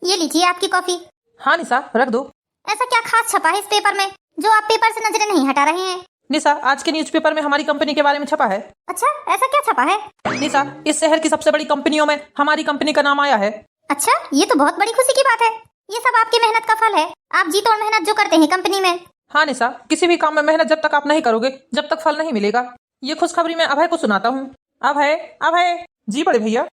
ये लीजिए आपकी कॉफी। हाँ निशा, रख दो। ऐसा क्या खास छपा है इस पेपर में जो आप पेपर से नजरें नहीं हटा रहे हैं? निशा, आज के न्यूज़पेपर में हमारी कंपनी के बारे में छपा है। अच्छा, ऐसा क्या छपा है? निशा, इस शहर की सबसे बड़ी कंपनियों में हमारी कंपनी का नाम आया है। अच्छा, ये तो बहुत बड़ी खुशी की बात है। ये सब आपकी मेहनत का फल है। आप जी तोड़ मेहनत जो करते हैं कंपनी में। हाँ निशा, किसी भी काम में मेहनत जब तक आप नहीं करोगे जब तक फल नहीं मिलेगा। ये खुशखबरी मैं अभय को सुनाता हूँ। अभय, अभय। जी बड़े भैया।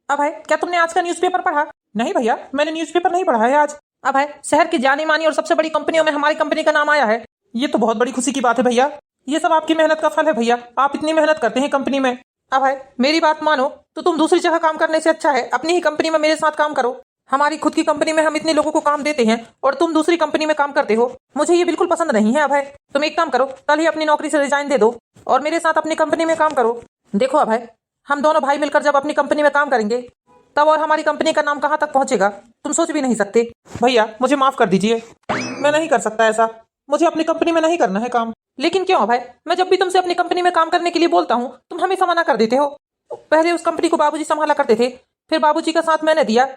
अभय, क्या तुमने आज का न्यूज़पेपर पढ़ा? नहीं भैया, मैंने न्यूज़पेपर नहीं पढ़ा है आज। अभय, शहर की जानी मानी और सबसे बड़ी कंपनियों में हमारी कंपनी का नाम आया है। ये तो बहुत बड़ी खुशी की बात है भैया। ये सब आपकी मेहनत का फल है भैया। आप इतनी मेहनत करते हैं कंपनी में। अभय, मेरी बात मानो तो तुम दूसरी जगह काम करने से अच्छा है अपनी ही कंपनी में मेरे साथ काम करो। हमारी खुद की कंपनी में हम इतने लोगों को काम देते हैं और तुम दूसरी कंपनी में काम करते हो। मुझे ये बिल्कुल पसंद नहीं है अभय। तुम एक काम करो, कल ही अपनी नौकरी से रिजाइन दे दो और मेरे साथ अपनी कंपनी में काम करो। देखो अभय, हम दोनों भाई मिलकर जब अपनी कंपनी में काम करेंगे तब और हमारी कंपनी का नाम कहाँ तक पहुंचेगा तुम सोच भी नहीं सकते। भैया, मुझे माफ कर दीजिए, मैं नहीं कर सकता ऐसा। मुझे अपनी कंपनी में नहीं करना है काम। लेकिन क्यों अभय? मैं जब भी तुमसे अपनी कंपनी में काम करने के लिए बोलता हूँ तुम हमेशा मना कर देते हो। पहले उस कंपनी को बाबूजी संभाला करते थे, फिर बाबूजी का साथ मैंने दिया,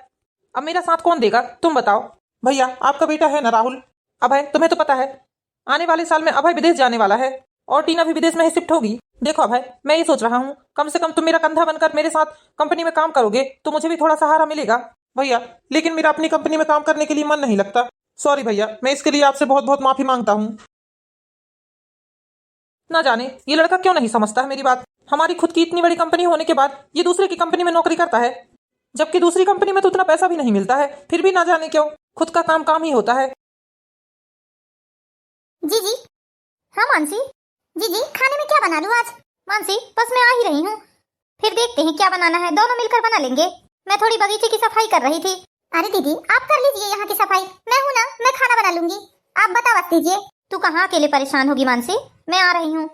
अब मेरा साथ कौन देगा तुम बताओ। भैया, आपका बेटा है ना राहुल। अभय, तुम्हें तो पता है आने वाले साल में अभय विदेश जाने वाला है और टीना भी विदेश में ही शिफ्ट होगी। देखो अभय, मैं ये सोच रहा हूँ कम से कम तुम मेरा कंधा बनकर मेरे साथ कंपनी में काम करोगे तो मुझे भी थोड़ा सहारा मिलेगा। भैया, लेकिन मेरा अपनी कंपनी में काम करने के लिए मन नहीं लगता। सॉरी भैया, मैं इसके लिए आपसे बहुत बहुत माफी मांगता हूँ। ना जाने ये लड़का क्यों नहीं समझता है मेरी बात। हमारी खुद की इतनी बड़ी कंपनी होने के बाद ये दूसरे की कंपनी में नौकरी करता है, जबकि दूसरी कंपनी में तो उतना पैसा भी नहीं मिलता है। फिर भी ना जाने क्यों खुद का काम काम ही होता है। जी जी। हाँ मानसी। जी जी, खाने में क्या बना लूँ आज? मानसी, बस मैं आ ही रही हूँ, फिर देखते हैं क्या बनाना है, दोनों मिलकर बना लेंगे। मैं थोड़ी बगीचे की सफाई कर रही थी। अरे दीदी, आप कर लीजिए यहाँ की सफाई, मैं हूँ ना, मैं खाना बना लूंगी। आप बता बस दीजिए। तू कहाँ अकेले परेशान होगी मानसी, मैं आ रही हूँ।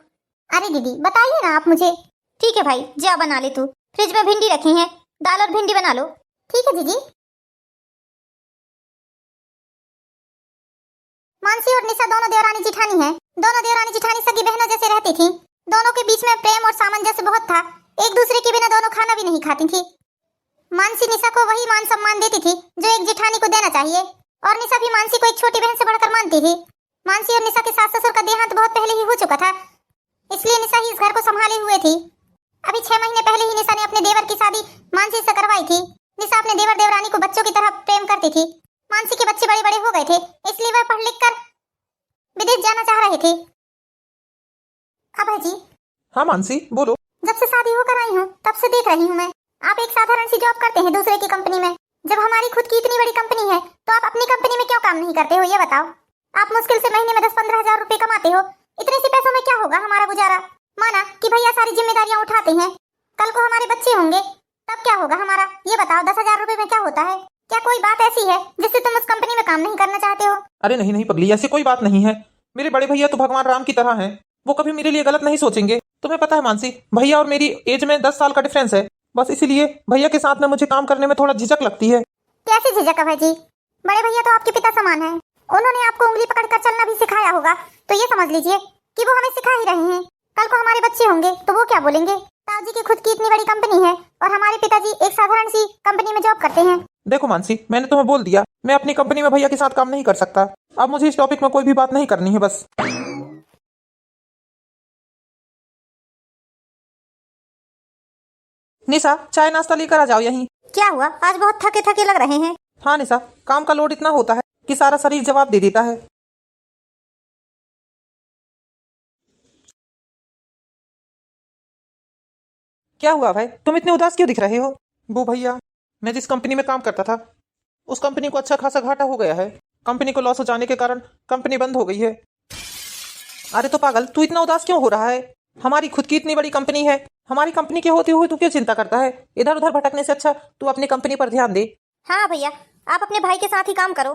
अरे दीदी बताइए ना आप मुझे। ठीक है भाई, जा बना ले तू। फ्रिज में भिंडी रखी है, दाल और भिंडी बना लो। ठीक है दीदी। मानसी और निशा दोनों देवरानी जिठानी है। दोनों देवरानी जिठानी सगी बहनों जैसे रहती थी। दोनों के बीच में प्रेम और सामंजस्य बहुत था। एक दूसरे के बिना दोनों खाना भी नहीं खाती थी। मानसी निशा को वही मान सम्मान देती थी जो एक जेठानी को देना चाहिए, और निशा भी मानसी को एक छोटी बहन से बढ़कर मानती थी। मानसी और निशा के सास ससुर का देहांत बहुत पहले ही हो चुका था, इसलिए निशा ही इस घर को संभाले हुए थी। अभी 6 महीने पहले ही निशा ने अपने देवर की शादी मानसी से करवाई थी। निशा अपने देवर देवरानी को बच्चों की तरह प्रेम करती थी। मानसी के बच्चे बड़े बड़े हो गए थे, इसलिए वह पढ़ लिख कर विदेश जाना चाह रहे थे। अभय जी। हाँ मानसी, बोलो। जब से शादी होकर आई हूँ तब से देख रही हूँ मैं, आप एक साधारण सी जॉब करते हैं दूसरे की कंपनी में। जब हमारी खुद की इतनी बड़ी कंपनी है तो आप अपनी कंपनी में क्यों काम नहीं करते हो, ये बताओ। आप मुश्किल से महीने में 10-15 हजार रुपए कमाते हो। इतने से पैसों में क्या होगा हमारा गुजारा? माना कि भैया सारी जिम्मेदारियां उठाते हैं, कल को हमारे बच्चे होंगे तब क्या होगा हमारा, ये बताओ। 10,000 रुपए में क्या होता है? क्या कोई बात ऐसी है जिससे तुम उस कंपनी में काम नहीं करना चाहते हो? अरे नहीं नहीं पगली, ऐसी कोई बात नहीं है। मेरे बड़े भैया तो भगवान राम की तरह हैं, वो कभी मेरे लिए गलत नहीं सोचेंगे। तुम्हें पता है मानसी, भैया और मेरी एज में 10 साल का डिफरेंस है, बस इसीलिए भैया के साथ में मुझे काम करने में थोड़ा झिझक लगती है। कैसी झिझक है जी? बड़े भैया तो आपके पिता समान है, उन्होंने आपको उंगली पकड़कर चलना भी सिखाया होगा, तो ये समझ लीजिए कि वो हमें सिखा ही रहे हैं। कल को हमारे बच्चे होंगे तो वो क्या बोलेंगे? ताऊजी की खुद की इतनी बड़ी कंपनी है और हमारे पिताजी एक साधारण सी कंपनी में जॉब करते हैं। देखो मानसी, मैंने तुम्हें बोल दिया, मैं अपनी कंपनी में भैया के साथ काम नहीं कर सकता। अब मुझे इस टॉपिक में कोई भी बात नहीं करनी है बस। निशा, चाय नाश्ता लेकर आ जाओ यहीं। क्या हुआ, आज बहुत थके थके लग रहे हैं? हाँ निशा, काम का लोड इतना होता है कि सारा शरीर जवाब दे देता है। क्या हुआ भाई, तुम इतने उदास क्यों दिख रहे हो? वो भैया, मैं जिस कंपनी में काम करता था उस कंपनी को अच्छा खासा घाटा हो गया है। कंपनी को लॉस हो जाने के कारण कंपनी बंद हो गई है। अरे तो पागल, तू इतना उदास क्यों हो रहा है? हमारी खुद की इतनी बड़ी कंपनी है, हमारी कंपनी के होते हुए तू क्यों चिंता करता है? इधर उधर भटकने से अच्छा तू अपनी कंपनी पर ध्यान दे। हाँ भैया, आप अपने भाई के साथ ही काम करो,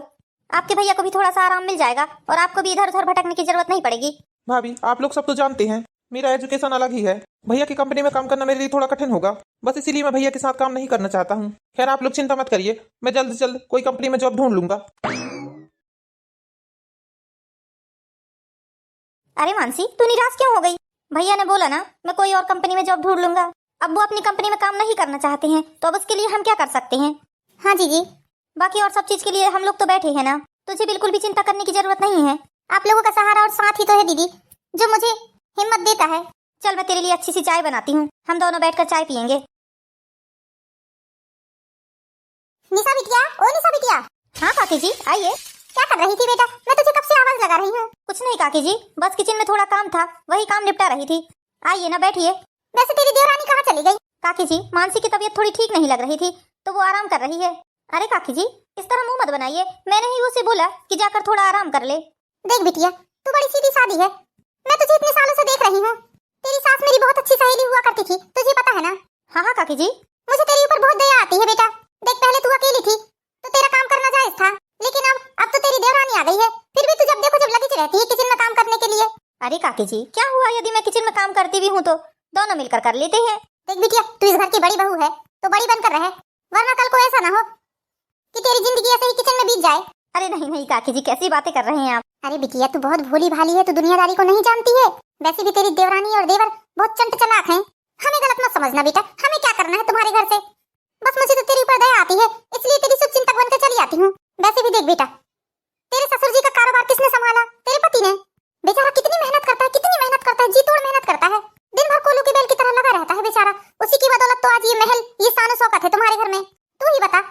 आपके भैया को भी थोड़ा सा आराम मिल जाएगा और आपको भी इधर उधर भटकने की जरूरत नहीं पड़ेगी। भाभी, आप लोग सब तो जानते हैं मेरा एजुकेशन अलग ही है। भैया की कंपनी में काम करना मेरे लिए थोड़ा कठिन होगा, बस इसीलिए मैं भैया के साथ काम नहीं करना चाहता हूँ। खैर आप लोग चिंता मत करिए, मैं जल्द से जल्द कोई कंपनी में जॉब ढूंढ लूंगा। अरे मानसी, तू निराश क्यों हो गई? भैया ने बोला ना मैं कोई और कंपनी में जॉब ढूंढ लूंगा। अब वो अपनी कंपनी में काम नहीं करना चाहते हैं तो अब उसके लिए हम क्या कर सकते हैं? हाँ जी जी, बाकी और सब चीज के लिए हम लोग तो बैठे हैं ना, तुझे बिल्कुल भी चिंता करने की जरूरत नहीं है। आप लोगों का सहारा और साथ ही तो है दीदी, जो मुझे हिम्मत देता है। चल मैं तेरे लिए अच्छी सी चाय बनाती हूँ, हम दोनों बैठकर चाय पियेंगे। निशा बिटिया, ओ निशा बिटिया। हाँ काकी जी आइए। क्या कर रही थी बेटा? मैं तुझे कब से आवाज लगा रही हूँ। कुछ नहीं काकी जी, बस किचन में थोड़ा काम था, वही काम निपटा रही थी। आइए ना बैठिए। वैसे तेरी देवरानी कहाँ चली गई? काकी जी मानसी की तबीयत थोड़ी ठीक नहीं लग रही थी, तो वो आराम कर रही है। अरे काकी जी इस तरह मुंह मत बनाइए, मैंने ही उसे बोला कि जाकर थोड़ा आराम कर ले। देख बिटिया तू बड़ी सीधी सादी है, मैं तुझे इतने सालों से देख रही हूँ। तेरी सास मेरी बहुत अच्छी सहेली हुआ करती थी, तुझे पता है ना? हाँ हाँ काकी जी। मुझे तेरे ऊपर बहुत दया आती है बेटा। देख पहले तू अकेली थी तो तेरा काम करना जायज था, लेकिन अब तो तेरी देवरानी आ गई है, फिर भी तू जब देखो जब लगी रहती है किचन में काम करने के लिए। अरे काकी जी क्या हुआ यदि मैं किचन में काम करती भी हूँ तो दोनों मिलकर कर लेते हैं। देख बिटिया तू इस घर की बड़ी बहू है तो बड़ी बनकर रहे, वरना कल को ऐसा ना हो कि तेरी जिंदगी ऐसे ही किचन में बीत जाए। अरे नहीं नहीं काकी जी कैसी बातें कर रहे हैं आप। अरे बिटिया तू बहुत भोली भाली है, तू दुनियादारी को नहीं जानती है। वैसे भी तेरी देवरानी और देवर बहुत चंट चालाक हैं। हमें गलत मत समझना बेटा, हमें क्या करना है तुम्हारे घर से? बस मुझे तो तेरे ऊपर दया आती है, इसलिए तेरी शुभ चिंतक बनकर चली आती हूँ। वैसे भी देख बेटा तेरे ससुर जी का कारोबार किसने संभाला? तेरे पति ने। बेचारा कितनी मेहनत करता है, कितनी मेहनत करता है, जी तोड़ मेहनत करता है, दिन भर कोलू की बैल की तरह लगा रहता है बेचारा। उसी की बदौलत तो आज ये महल ये शान शौकत है तुम्हारे घर में। तू ही बता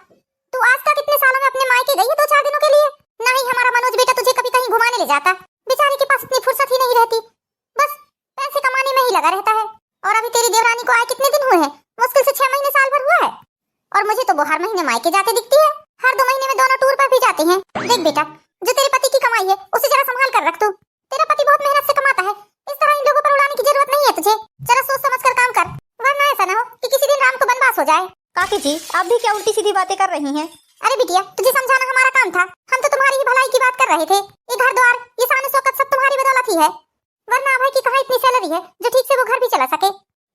तू आज तक इतने सालों में अपने मायके गई है 2-4 दिनों के लिए? नहीं हमारा मनोज बेटा तुझे कभी कहीं घुमाने ले जाता, बेचारे के पास इतनी फुर्सत ही नहीं रहती, बस पैसे कमाने में ही लगा रहता है। और अभी तेरी देवरानी को आए कितने दिन हुए हैं? मुश्किल से 6 महीने साल भर हुआ है, और मुझे तो वो हर महीने मायके जाते दिखती है, हर 2 महीने में दोनों टूर पर भी जाते हैं। देख बेटा जो तेरे पति की कमाई है उसे जरा संभाल कर रख तू, तेरा पति बहुत मेहनत से कमाता है, इस तरह इन लोगों पर उड़ाने की जरूरत नहीं है तुझे। जरा सोच समझ कर काम कर, वरना ऐसा ना हो कि किसी दिन राम को बनवास हो जाए। काकी जी आप भी क्या उल्टी सीधी बातें कर रही हैं? अरे बिटिया तुझे समझाना हमारा काम था, हम तो तुम्हारी ही भलाई की बात कर रहे थे। ये घर द्वार ये शान शौकत सब तुम्हारी बदौलत ही है, वरना अभय की कहाँ इतनी सैलरी है जो ठीक से वो घर भी चला सके।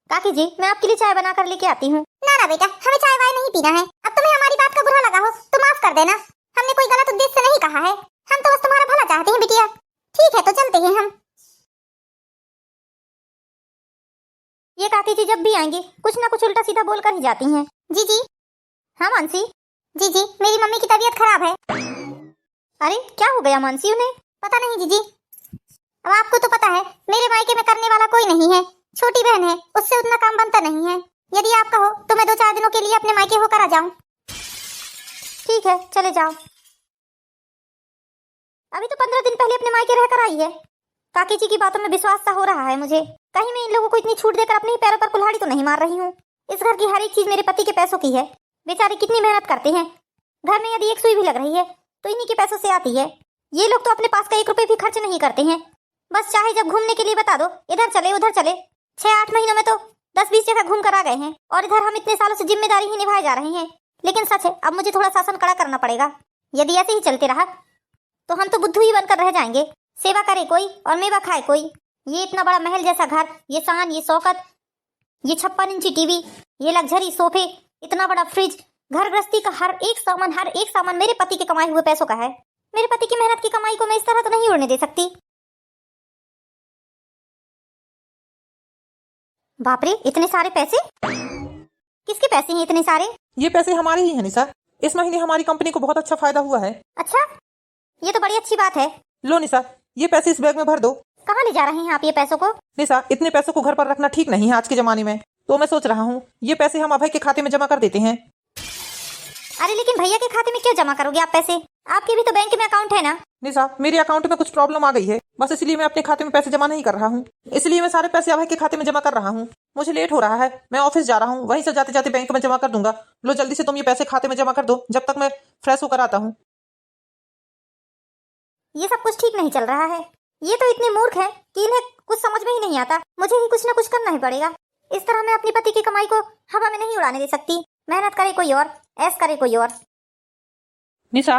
काकी जी मैं आपके लिए चाय बना कर लेके आती हूँ। ना ना बेटा हमें चाय वाय नहीं पीना है। अब तुम्हें हमारी बात का बुरा लगा हो तो माफ कर देना, हमने कोई गलत उद्देश्य से नहीं कहा है, हम तो बस तुम्हारा भला चाहते हैं बिटिया। ठीक है तो चलते हैं हम। ये काकी जी जब भी आएंगी कुछ ना कुछ उल्टा सीधा बोलकर ही जाती हैं। जी जी। हाँ मानसी। जी जी मेरी मम्मी की तबीयत खराब है। अरे क्या हो गया मानसी उन्हें? पता नहीं जीजी, अब आपको तो पता है मेरे मायके में करने वाला कोई नहीं है, छोटी बहन है उससे उतना काम बनता नहीं है। यदि आप कहो तो मैं 2-4 दिनों के लिए अपने मायके होकर आ जाऊं। ठीक है चले जाओ। अभी तो 15 दिन पहले अपने मायके रहकर आई है। काकी जी की बातों में विश्वास सा हो रहा है मुझे, कहीं मैं इन लोगों को इतनी छूट देकर अपने ही पैरों पर कुल्हाड़ी तो नहीं मार रही हूँ। इस घर की हर एक चीज मेरे पति के पैसों की है, बेचारे कितनी मेहनत करते हैं। घर में यदि एक सुई भी लग रही है तो इन्हीं के पैसों से आती है। ये लोग तो अपने पास का 1 रुपए भी खर्च नहीं करते हैं, बस चाहे जब घूमने के लिए बता दो इधर चले उधर चले। 6-8 महीनों में तो 10-20 जगह घूम कर आ गए हैं, और इधर हम इतने सालों से जिम्मेदारी ही निभाए जा रहे हैं। लेकिन सच है अब मुझे थोड़ा शासन कड़ा करना पड़ेगा, यदि ऐसे ही चलते रहा तो हम तो बुद्धू ही बनकर रह जाएंगे। सेवा करे कोई और मेवा खाए कोई। ये इतना बड़ा महल जैसा घर, ये शान ये शौकत, ये 56 इंची टीवी, ये लग्जरी सोफे, इतना बड़ा फ्रिज, घर गृहस्थी का हर एक सामान मेरे पति के कमाए हुए पैसों का है। मेरे पति की मेहनत की कमाई को मैं इस तरह तो नहीं उड़ने दे सकती। बाप रे इतने सारे पैसे, किसके पैसे हैं इतने सारे? ये पैसे हमारे ही हैं निशा, इस महीने हमारी कंपनी को बहुत अच्छा फायदा हुआ है। अच्छा ये तो बड़ी अच्छी बात है। लो निशा ये पैसे इस बैग में भर दो। कहाँ ले जा रहे हैं आप ये पैसों को? निशा इतने पैसों को घर पर रखना ठीक नहीं है आज के जमाने में, तो मैं सोच रहा हूँ ये पैसे हम अभय के खाते में जमा कर देते हैं। अरे लेकिन भैया के खाते में क्यों जमा करोगे आप पैसे? आपके भी तो बैंक में अकाउंट है ना। निशा मेरे अकाउंट में कुछ प्रॉब्लम आ गई है, बस इसलिए मैं अपने खाते में पैसे जमा नहीं कर रहा हूँ, इसलिए मैं सारे पैसे अभय के खाते में जमा कर रहा हूँ। मुझे लेट हो रहा है, मैं ऑफिस जा रहा हूँ, वहीं से जाते जाते बैंक में जमा कर दूंगा। लो जल्दी से तुम ये पैसे खाते में जमा कर दो जब तक मैं फ्रेश होकर आता हूँ। ये सब कुछ ठीक नहीं चल रहा है, ये तो इतने मूर्ख हैं कि इन्हें कुछ समझ में ही नहीं आता। मुझे ही कुछ ना कुछ करना ही पड़ेगा, इस तरह मैं अपनी पति की कमाई को हवा में नहीं उड़ाने दे सकती। मेहनत करे कोई और, ऐश करे कोई और। निशा।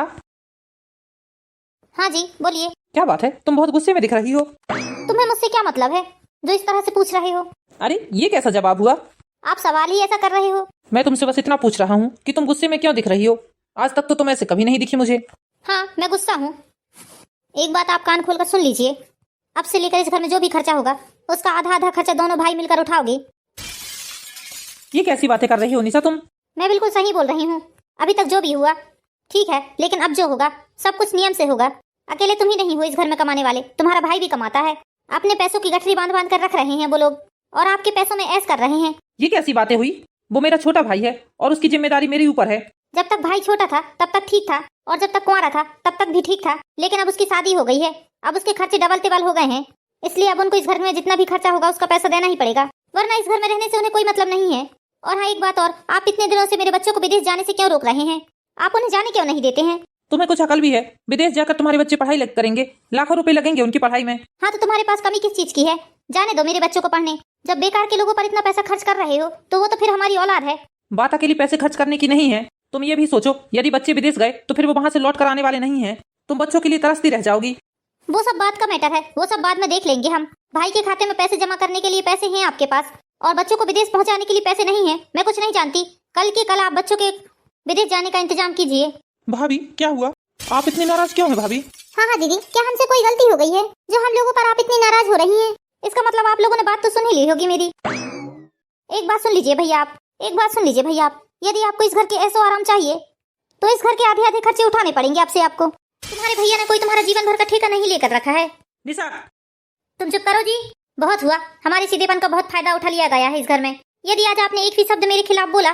हाँ जी बोलिए। क्या बात है, तुम बहुत गुस्से में दिख रही हो। तुम्हें मुझसे क्या मतलब है जो इस तरह से पूछ रहे हो? अरे ये कैसा जवाब हुआ? आप सवाल ही ऐसा कर रहे हो। मैं तुमसे बस इतना पूछ रहा हूँ कि तुम गुस्से में क्यों दिख रही हो, आज तक तो तुम ऐसे कभी नहीं दिखी मुझे। हाँ मैं गुस्सा हूँ। एक बात आप कान खोलकर सुन लीजिए, अब से लेकर इस घर में जो भी खर्चा होगा उसका आधा खर्चा दोनों भाई मिलकर उठाओगे। ये कैसी बातें कर रही हो निशा तुम? मैं बिल्कुल सही बोल रही हूँ, अभी तक जो भी हुआ ठीक है, लेकिन अब जो होगा सब कुछ नियम से होगा। अकेले तुम ही नहीं हो इस घर में कमाने वाले, तुम्हारा भाई भी कमाता है। अपने पैसों की गठरी बांध बांध कर रख रहे हैं वो लोग, और आपके पैसों में ऐश कर रहे हैं। ये कैसी बातें हुई? वो मेरा छोटा भाई है और उसकी जिम्मेदारी मेरे ऊपर है। जब तक भाई छोटा था तब तक ठीक था, और जब तक कुंवारा था तब तक भी ठीक था, लेकिन अब उसकी शादी हो गई है, अब उसके खर्चे डबल टिबल हो गए हैं। इसलिए अब उनको इस घर में जितना भी खर्चा होगा उसका पैसा देना ही पड़ेगा, वरना इस घर में रहने से उन्हें कोई मतलब नहीं है। और हाँ, एक बात और, आप इतने दिनों से मेरे बच्चों को विदेश जाने से क्यों रोक रहे हैं? आप उन्हें जाने क्यों नहीं देते हैं? तुम्हें कुछ अकल भी है? विदेश जाकर तुम्हारे बच्चे पढ़ाई करेंगे, लाखों रुपए लगेंगे उनकी पढ़ाई में। हाँ, तो तुम्हारे पास कमी किस चीज की है? जाने दो मेरे बच्चों को पढ़ने। जब बेकार के लोगों पर इतना पैसा खर्च कर रहे हो तो वो तो फिर हमारी औलाद है। बात अकेली पैसे खर्च करने की नहीं है। तुम ये भी सोचो, यदि बच्चे विदेश गए तो फिर वो वहां से लौट कर आने वाले नहीं है। तुम बच्चों के लिए तरसती रह जाओगी। वो सब बात का मैटर है, वो सब बाद में देख लेंगे हम। भाई के खाते में पैसे जमा करने के लिए पैसे हैं आपके पास, और बच्चों को विदेश पहुंचाने के लिए पैसे नहीं है। मैं कुछ नहीं जानती, कल के कल आप बच्चों के विदेश जाने का इंतजाम कीजिए। भाभी क्या हुआ? आप इतनी नाराज क्यों हैं भाभी? हाँ हाँ दीदी, क्या हमसे कोई गलती हो गई है जो हम लोगों पर आप इतनी नाराज हो रही हैं? इसका मतलब आप लोगों ने बात तो सुन ही ली होगी मेरी। एक बात सुन लीजिए भैया आप, एक बात सुन लीजिए भैया आप। यदि आपको इस घर के ऐसो आराम चाहिए तो इस घर के आधे आधे खर्चे उठाने पड़ेंगे आपसे। आपको तुम्हारे भैया ने कोई तुम्हारा जीवन भर का ठेका नहीं लेकर रखा है। निशा, तुम चुप करो जी, बहुत हुआ। हमारे सीधेपन का बहुत फायदा उठा लिया गया है इस घर में। यदि आज आपने एक भी शब्द मेरे खिलाफ बोला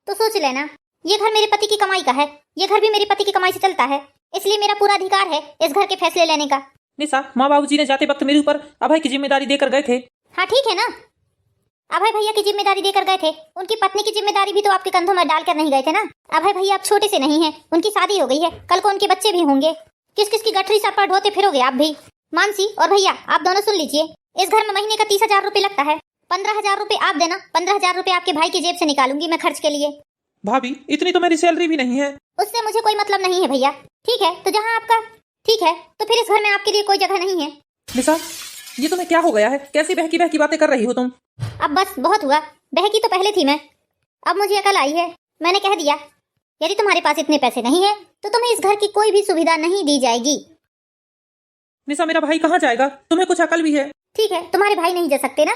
तो सोच लेना, ये घर मेरे पति की कमाई का है, ये घर भी मेरे पति की कमाई से चलता है, इसलिए मेरा पूरा अधिकार है इस घर के फैसले लेने का। निशा, माँ बाबूजी ने जाते वक्त मेरे ऊपर अभय की जिम्मेदारी देकर गए थे। हाँ ठीक है ना, अभय भैया की जिम्मेदारी देकर गए थे, उनकी पत्नी की जिम्मेदारी भी तो आपके कंधों में डालकर नहीं गए थे ना। अभय भैया आप छोटे से नहीं हैं, उनकी शादी हो गई है, कल को उनके बच्चे भी होंगे। किस किस की गठरी सर पर ढोते फिरोगे आप भी। मानसी और भैया आप दोनों सुन लीजिए, इस घर में महीने का 30,000 रुपए लगता है। 15,000 रुपए आप देना, 15,000 रुपए आपके भाई की जेब से निकालूंगी मैं खर्च के लिए। भाभी इतनी तो मेरी सैलरी भी नहीं है। उससे मुझे कोई मतलब नहीं है भैया। ठीक है, तो जहाँ आपका ठीक है तो फिर इस घर में आपके लिए कोई जगह नहीं है। निशा, ये तुम्हें क्या हो गया है? कैसी बहकी बहकी बातें कर रही हो तुम? अब बस बहुत हुआ, बहकी तो पहले थी मैं, अब मुझे अकल आई है। मैंने कह दिया, यदि तुम्हारे पास इतने पैसे नहीं है तो तुम्हें इस घर की कोई भी सुविधा नहीं दी जाएगी। निशा, मेरा भाई कहाँ जाएगा? तुम्हें कुछ अकल भी है? ठीक है, तुम्हारे भाई नहीं जा सकते ना,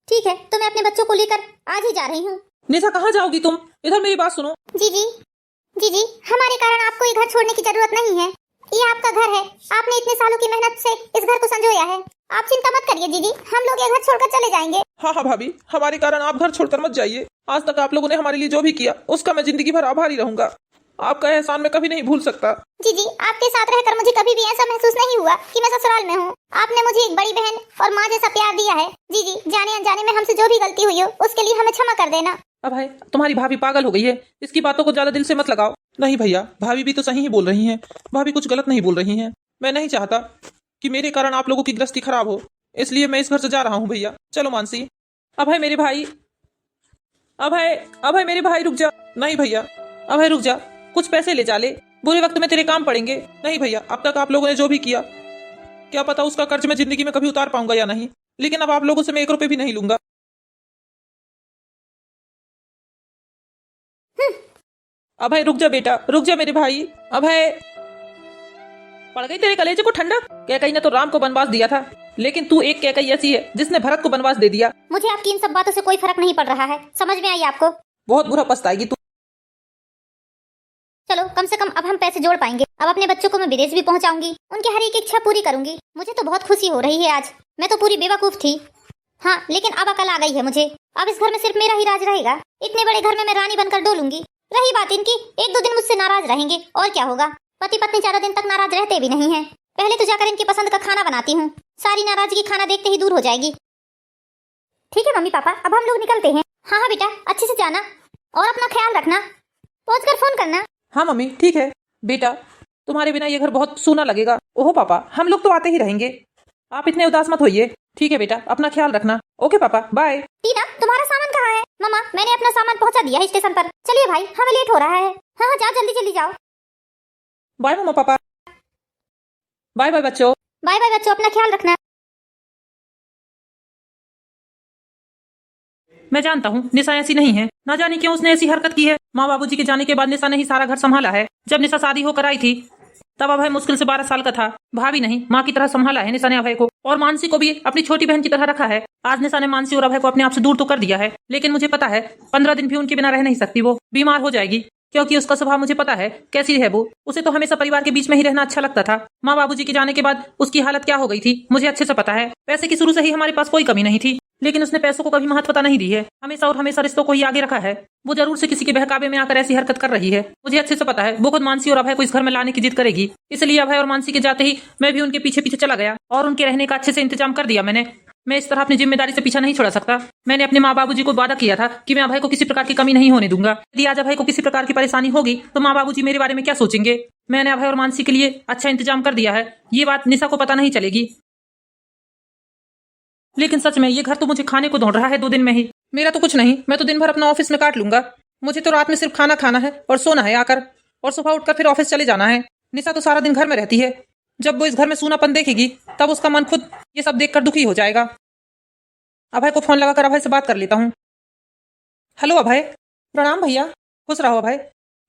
ठीक है, तो मैं अपने बच्चों को लेकर आज ही जा रही हूँ। निशा, कहाँ जाओगी तुम? इधर मेरी बात सुनो। जी, हमारे कारण आपको ये घर छोड़ने की जरूरत नहीं है, ये आपका घर है। आपने इतने सालों की मेहनत से इस घर को संजोया है। आप चिंता मत करिए दीदी, हम लोग ये घर छोड़कर चले जाएंगे। हाँ हाँ भाभी, हमारे कारण आप घर छोड़कर मत जाइए। आज तक आप लोगों ने हमारे लिए जो भी किया उसका मैं जिंदगी भर आभारी रहूंगा। आपका एहसान मैं कभी नहीं भूल सकता। जी, आपके साथ रहकर मुझे कभी भी ऐसा महसूस नहीं हुआ कि मैं ससुराल में हूँ। आपने मुझे एक बड़ी बहन और माँ जैसा प्यार दिया है। जी, जाने अनजाने में हमसे जो भी गलती हुई हो उसके लिए हमें क्षमा कर देना। अब है, तुम्हारी भाभी पागल हो गई है, इसकी बातों को ज्यादा दिल से मत लगाओ। नहीं भैया, भाभी भी तो सही ही बोल रही हैं। भाभी कुछ गलत नहीं बोल रही हैं। मैं नहीं चाहता कि मेरे कारण आप लोगों की गृहस्थी खराब हो, इसलिए मैं इस घर से जा रहा हूँ। भैया चलो मानसी। अब है मेरे भाई, अब है मेरे भाई, रुक जा। नहीं भैया, अब है रुक जा, कुछ पैसे ले जा ले, बुरे वक्त में तेरे काम पड़ेंगे। नहीं भैया, अब तक आप लोगों ने जो भी किया, क्या पता उसका कर्ज मैं जिंदगी में कभी उतार पाऊंगा या नहीं, लेकिन अब आप लोगों से मैं 1 रुपए भी नहीं लूंगा। अब है रुक जा बेटा, रुक जा मेरे भाई। अब है, पड़ गई तेरे कलेजे को ठंडक? कैकई ने तो राम को वनवास दिया था, लेकिन तू एक कैकई ऐसी है जिसने भरत को वनवास दे दिया। मुझे आपकी इन सब बातों से कोई फर्क नहीं पड़ रहा है, समझ में आई आपको? बहुत बुरा पछताएगी तू। चलो, कम से कम अब हम पैसे जोड़ पाएंगे। अब अपने बच्चों को मैं विदेश भी पहुंचाऊंगी, उनकी हर एक इच्छा पूरी करूंगी। मुझे तो बहुत खुशी हो रही है आज। मैं तो पूरी बेवकूफ थी, हाँ, लेकिन अब अकल आ गई है मुझे। अब इस घर में सिर्फ मेरा ही राज रहेगा। इतने बड़े घर में मैं रानी बनकर डोलूंगी। रही बात इनकी, 1-2 दिन मुझसे नाराज रहेंगे और क्या होगा। पति पत्नी ज्यादा दिन तक नाराज रहते भी नहीं है। पहले तो जाकर इनकी पसंद का खाना बनाती हूँ, सारी नाराजगी खाना देखते ही दूर हो जाएगी। ठीक है मम्मी पापा, अब हम लोग निकलते हैं। हाँ हाँ बेटा, अच्छे से जाना और अपना ख्याल रखना, पहुँच कर फोन करना। हाँ मम्मी, ठीक है बेटा, तुम्हारे बिना ये घर बहुत सूना लगेगा। ओहो पापा, हम लोग तो आते ही रहेंगे, आप इतने उदास मत होइए। ठीक है बेटा, अपना ख्याल रखना। ओके पापा, बाय। टीना, तुम्हारा सामान कहाँ है? मम्मा, मैंने अपना सामान पहुंचा दिया है स्टेशन पर। चलिए भाई, हमें लेट हो रहा है। हाँ हाँ, जाओ जल्दी जल्दी जाओ। बाय मम्मा पापा। बाय बाय बच्चों। बाय बाय बच्चों, अपना ख्याल रखना। मैं जानता हूँ निशा ऐसी नहीं है, ना जाने क्यों उसने ऐसी हरकत की है। माँ बाबूजी के जाने के बाद निशा ने ही सारा घर संभाला है। जब निशा शादी होकर आई थी तब अभय मुश्किल से 12 साल का था। भाभी नहीं, माँ की तरह संभाला है निशा ने अभय को, और मानसी को भी अपनी छोटी बहन की तरह रखा है। आज निशा ने मानसी और अभय को अपने आप से दूर तो कर दिया है, लेकिन मुझे पता है 15 दिन भी उनके बिना रह नहीं सकती, वो बीमार हो जाएगी। क्योंकि उसका स्वभाव मुझे पता है कैसी है वो। उसे तो हमेशा परिवार के बीच में ही रहना अच्छा लगता था। माँ बाबूजी के जाने के बाद उसकी हालत क्या हो गई थी मुझे अच्छे से पता है। पैसे की शुरू से ही हमारे पास कोई कमी नहीं थी, लेकिन उसने पैसों को कभी महत्वता नहीं दी है। हमेशा और हमेशा रिश्तों को ही आगे रखा है। वो जरूर से किसी के बहकावे में आकर ऐसी हरकत कर रही है। मुझे अच्छे से पता है वो खुद मानसी और अभय को इस घर में लाने की जिद करेगी। इसलिए अभय और मानसी के जाते ही मैं भी उनके पीछे पीछे चला गया और उनके रहने का अच्छे से इंतजाम कर दिया मैंने। मैं इस तरह अपनी जिम्मेदारी से पीछा नहीं छोड़ा सकता। मैंने अपने माँ बाबूजी को वादा किया था कि मैं अभय को किसी प्रकार की कमी नहीं होने दूंगा। यदि आज अभय को किसी प्रकार की परेशानी होगी तो माँ बाबूजी मेरे बारे में क्या सोचेंगे। मैंने अभय और मानसी के लिए अच्छा इंतजाम कर दिया है। ये बात निशा को पता नहीं चलेगी। लेकिन सच में ये घर तो मुझे खाने को दौड़ रहा है 2 दिन में ही। मेरा तो कुछ नहीं, मैं तो दिन भर अपना ऑफिस में काट लूंगा। मुझे तो रात में सिर्फ खाना खाना है और सोना है आकर, और सुबह उठकर फिर ऑफिस चले जाना है। निशा तो सारा दिन घर में रहती है। जब वो इस घर में सूनापन देखेगी तब उसका मन खुद ये सब देखकर दुखी हो जाएगा। अभय को फोन लगाकर अभय से बात कर लेता हूँ। हेलो अभय। प्रणाम भैया। खुश रहो अभय।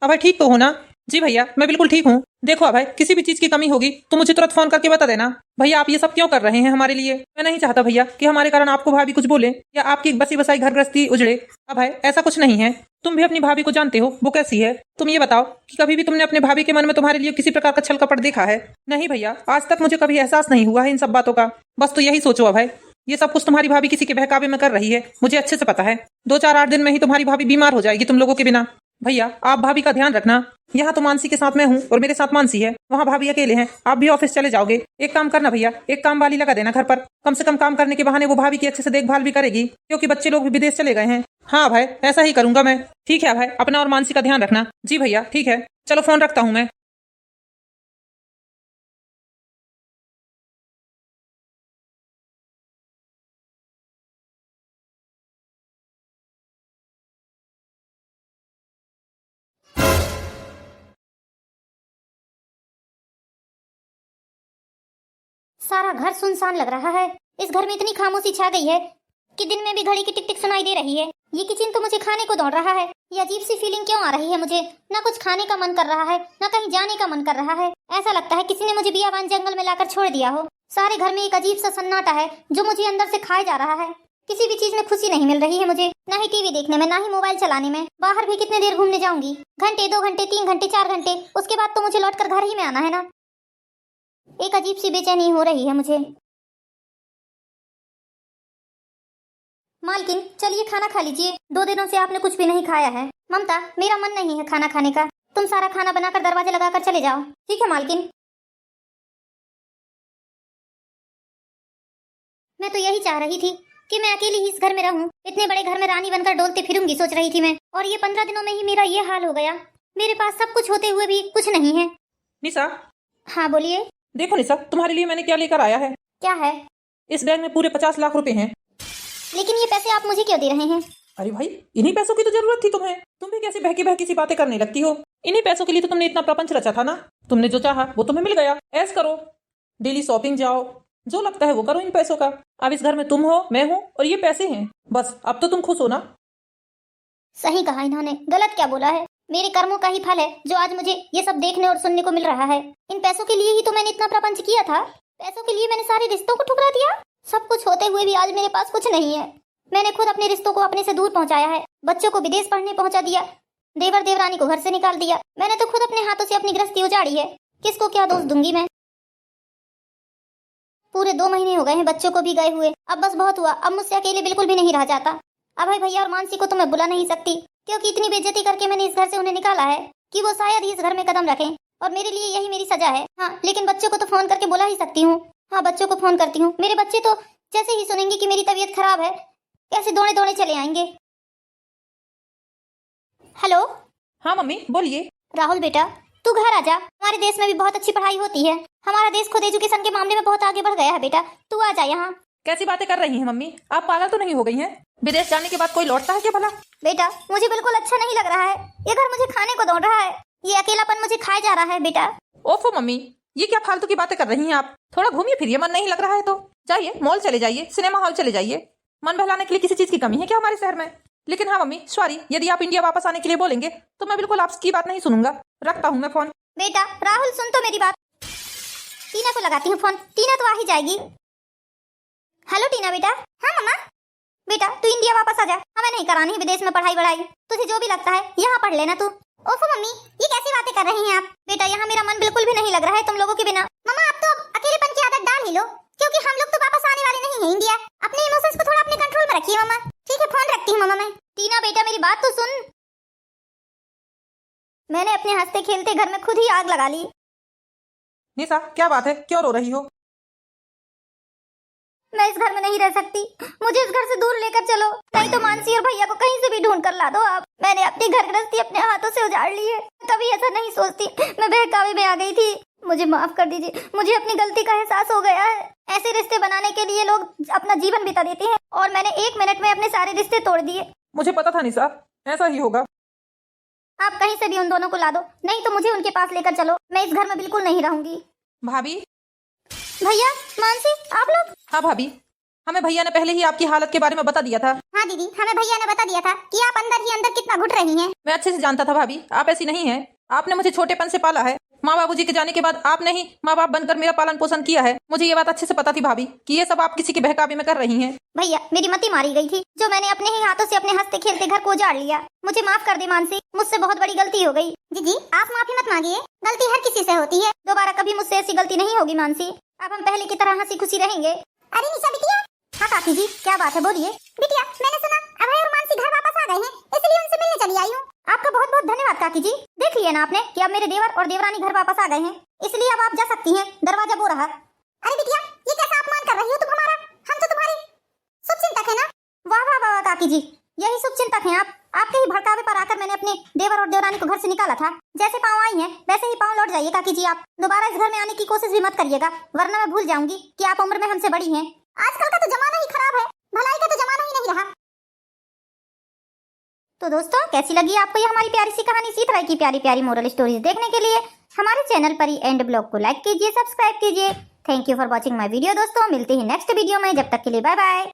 अभय ठीक तो हो ना? जी भैया मैं बिल्कुल ठीक हूँ। देखो अभय, किसी भी चीज की कमी होगी तो मुझे तुरंत फोन करके बता देना। भैया आप ये सब क्यों कर रहे हैं हमारे लिए? मैं नहीं चाहता भैया कि हमारे कारण आपको भाभी कुछ बोले या आपकी बसी बसाई घर गृहस्थी उजड़े। अभय ऐसा कुछ नहीं है। तुम भी अपनी भाभी को जानते हो वो कैसी है। तुम ये बताओ कि कभी भी तुमने अपने भाभी के मन में तुम्हारे लिए किसी प्रकार का छल कपट देखा है? नहीं भैया, आज तक मुझे कभी एहसास नहीं हुआ है इन सब बातों का। बस तो यही सोचो अभय, ये सब कुछ तुम्हारी भाभी किसी के बहकावे में कर रही है। मुझे अच्छे से पता है। 2-4-8 दिन में ही तुम्हारी भाभी बीमार हो जाएगी तुम लोगों के बिना। भैया आप भाभी का ध्यान रखना। यहाँ तो मानसी के साथ मैं हूँ और मेरे साथ मानसी है। वहाँ भाभी अकेले हैं। आप भी ऑफिस चले जाओगे। एक काम करना भैया, एक काम वाली लगा देना घर पर। कम से कम काम करने के बहाने वो भाभी की अच्छे से देखभाल भी करेगी, क्योंकि बच्चे लोग भी विदेश चले गए हैं। हाँ भाई ऐसा ही करूंगा मैं। ठीक है भाई, अपना और मानसी का ध्यान रखना। जी भैया ठीक है, चलो फोन रखता हूँ मैं। सारा घर सुनसान लग रहा है। इस घर में इतनी खामोशी छा गई है कि दिन में भी घड़ी की टिक टिक सुनाई दे रही है। ये किचन तो मुझे खाने को दौड़ रहा है। ये अजीब सी फीलिंग क्यों आ रही है मुझे? ना कुछ खाने का मन कर रहा है, ना कहीं जाने का मन कर रहा है। ऐसा लगता है किसी ने मुझे बियाबान जंगल में लाकर छोड़ दिया हो। सारे घर में एक अजीब सा सन्नाटा है जो मुझे अंदर से खाए जा रहा है। किसी भी चीज में खुशी नहीं मिल रही है मुझे, ना ही टीवी देखने में, ना ही मोबाइल चलाने में। बाहर भी कितने देर घूमने जाऊंगी? घंटे, 2 घंटे, 3 घंटे, 4 घंटे, उसके बाद तो मुझे लौटकर घर ही में आना है ना। एक अजीब सी बेचैनी हो रही है मुझे। मालकिन चलिए खाना खा लीजिए। 2 दिनों से आपने कुछ भी नहीं खाया है। ममता मेरा मन नहीं है खाना खाने का। तुम सारा खाना बनाकर दरवाजे लगाकर चले जाओ। ठीक है मालकिन। मैं तो यही चाह रही थी कि मैं अकेली ही इस घर में रहूं। इतने बड़े घर में रानी बनकर डोलते फिरूंगी सोच रही थी मैं, और ये 15 दिनों में ही मेरा ये हाल हो गया। मेरे पास सब कुछ होते हुए भी कुछ नहीं है। निशा। हाँ बोलिए। देखो निशा, तुम्हारे लिए मैंने क्या लेकर आया है। क्या है? इस बैग में पूरे 50 लाख रुपए हैं। लेकिन ये पैसे आप मुझे क्यों दे रहे हैं? अरे भाई, इन्हीं पैसों की तो जरूरत थी तुम्हें। तुम भी कैसी बहकी बहकी सी बातें करने लगती हो। इन्हीं पैसों के लिए तो तुमने इतना प्रपंच रचा था ना। तुमने जो चाहा वो तुम्हें मिल गया। ऐश करो, डेली शॉपिंग जाओ, जो लगता है वो करो इन पैसों का। अब इस घर में तुम हो, मैं हूँ और ये पैसे हैं। बस अब तो तुम खुश हो ना। सही कहा इन्होंने, गलत क्या बोला है? मेरे कर्मों का ही फल है जो आज मुझे ये सब देखने और सुनने को मिल रहा है। इन पैसों के लिए ही तो मैंने इतना प्रपंच किया था। पैसों के लिए मैंने सारे रिश्तों को ठुकरा दिया। सब कुछ होते हुए भी आज मेरे पास कुछ नहीं है। मैंने खुद अपने रिश्तों को अपने से दूर पहुंचाया है। बच्चों को विदेश पढ़ने पहुंचा दिया, देवर देवरानी को घर से निकाल दिया। मैंने तो खुद अपने हाथों से अपनी गृहस्थी उजाड़ी है। किसको क्या दोष दूंगी मैं? पूरे 2 महीने हो गए हैं बच्चों को भी गए हुए। अब बस बहुत हुआ। अब मुझसे अकेले बिल्कुल भी नहीं रहा जाता। अभय भैया और मानसी को तो मैं बुला नहीं सकती, क्योंकि इतनी बेइज्जती करके मैंने इस घर से उन्हें निकाला है कि वो शायद ही इस घर में कदम रखें, और मेरे लिए यही मेरी सजा है। हाँ, लेकिन बच्चों को तो फोन करके बुला ही सकती हूँ। हाँ, बच्चों को फोन करती हूँ। मेरे बच्चे तो जैसे ही सुनेंगे कि मेरी तबीयत खराब है, कैसे दौड़े दौड़े चले आएंगे। हेलो। हाँ मम्मी बोलिए। राहुल बेटा, तू घर आजा। हमारे देश में भी बहुत अच्छी पढ़ाई होती है। हमारा देश खुद एजुकेशन के मामले में बहुत आगे बढ़ गया है बेटा। तू आ जा यहाँ। कैसी बातें कर रही हैं मम्मी? आप पागल तो नहीं हो गई हैं? विदेश जाने के बाद कोई लौटता है क्या भला? बेटा मुझे बिल्कुल अच्छा नहीं लग रहा है। ये घर मुझे खाने को दौड़ रहा है। ये अकेलापन मुझे खाए जा रहा है बेटा। ओफो मम्मी, ये क्या फालतू की बातें कर रही हैं आप? थोड़ा घूमिए फिरिए। मन नहीं लग रहा है तो जाइए, मॉल चले जाइए, सिनेमा हॉल चले जाइए। मन बहलाने के लिए किसी चीज की कमी है क्या हमारे शहर में? लेकिन हाँ मम्मी सॉरी, यदि आप इंडिया वापस आने के लिए बोलेंगे तो मैं बिल्कुल आपकी बात नहीं सुनूंगा। रखता हूँ मैं फोन। बेटा राहुल सुन तो मेरी बात। टीना को लगाती हूँ फोन। टीना तो आ ही जाएगी। हेलो टीना बेटा। हाँ मम्मा। बेटा तू इंडिया वापस आ जा। हमें नहीं करानी है विदेश में पढ़ाई बढ़ाई। तुझे जो भी लगता है यहाँ पढ़ लेना तू। ओफो मम्मी, ये कैसी बातें कर रही हैं आप? बेटा यहाँ मेरा मन बिल्कुल भी नहीं लग रहा है तुम लोगों के बिना। मम्मा आप तो अब अकेलेपन की आदत डाल ही लो, क्योंकि हम लोग तो वापस आने वाले नहीं हैं इंडिया। अपने इमोशंस को थोड़ा अपने कंट्रोल में रखिए मम्मा। ठीक है, फोन रखती हूँ मम्मा मैं। टीना बेटा मेरी बात तो सुन। मैंने अपने हंसते खेलते घर में खुद ही आग लगा ली। निशा क्या बात है, क्यों रो रही हो? मैं इस घर में नहीं रह सकती, मुझे इस घर से दूर लेकर चलो, नहीं तो मानसी और भैया को कहीं से भी ढूंढ कर ला दो आप। मैंने अपनी घर गृहस्थी अपने हाथों से उजाड़ ली है, कभी ऐसा नहीं सोचती, मैं बहकावे में आ गई थी। मुझे माफ कर दीजिए, मुझे अपनी गलती का एहसास हो गया है। ऐसे रिश्ते बनाने के लिए लोग अपना जीवन बिता देते हैं और मैंने 1 मिनट में अपने सारे रिश्ते तोड़ दिए। मुझे पता था निशा, ऐसा ही होगा। आप कहीं से भी उन दोनों को ला दो, नहीं तो मुझे उनके पास लेकर चलो, मैं इस घर में बिल्कुल नहीं रहूंगी। भाभी। भैया, मानसी, आप लोग? हाँ भाभी, हमें भैया ने पहले ही आपकी हालत के बारे में बता दिया था। हाँ दीदी, हमें भैया ने बता दिया था कि आप अंदर ही अंदर कितना घुट रही हैं। मैं अच्छे से जानता था भाभी, आप ऐसी नहीं हैं। आपने मुझे छोटेपन से पाला है, माँ बाबूजी के जाने के बाद आपने ही माँ बाप बनकर मेरा पालन पोषण किया है। मुझे ये बात अच्छे से पता थी भाभी कि ये सब आप किसी के बहकावे में कर रही हैं। भैया मेरी मती मारी गई थी, जो मैंने अपने ही हाथों से अपने हंसते खेलते घर को उजाड़ लिया। मुझे माफ कर दे मानसी, मुझसे बहुत बड़ी गलती हो गई। दीदी आप माफी मत मांगिए, गलती हर किसी से होती है, दोबारा कभी मुझसे ऐसी गलती नहीं होगी मानसी। अब हम पहले की तरह हंसी खुशी रहेंगे। अरे निशा बिटिया। हाँ काकी जी, क्या बात है, बोलिए। बिटिया मैंने सुना अभय और मानसी घर वापस आ गए हैं, इसलिए उनसे मिलने चली आई हूँ। आपका बहुत बहुत धन्यवाद काकी जी। देख लिया ना आपने कि अब मेरे देवर और देवरानी घर वापस आ गए हैं, इसलिए अब आप जा सकती हैं, दरवाजा वो रहा। अरे बिटिया ये कैसा अपमान कर रही हो तुम हमारा, हम तो तुम्हारी शुभचिंतक है ना। वाह वाह वाह काकी जी, यही शुभचिंतक हैं आप। आपके ही भड़कावे पर आकर मैंने अपने देवर और देवरानी को घर से निकाला था। जैसे पाँव आई हैं वैसे ही पाँव लौट जाइए काकी जी। आप दोबारा इस घर में आने की कोशिश भी मत करिएगा, वरना मैं भूल जाऊंगी कि आप उम्र में हमसे बड़ी हैं। आजकल का तो जमाना ही खराब है, भलाई का तो जमाना ही नहीं रहा। तो दोस्तों कैसी लगी आपको ये हमारी प्यारी सी कहानी? इसी तरह की प्यारी प्यारी मोरल स्टोरीज देखने के लिए हमारे चैनल पर ही एंड ब्लॉग को लाइक कीजिए, सब्सक्राइब कीजिए। Thank you for watching my video दोस्तों, मिलते हैं नेक्स्ट वीडियो में, जब तक के लिए बाय बाय।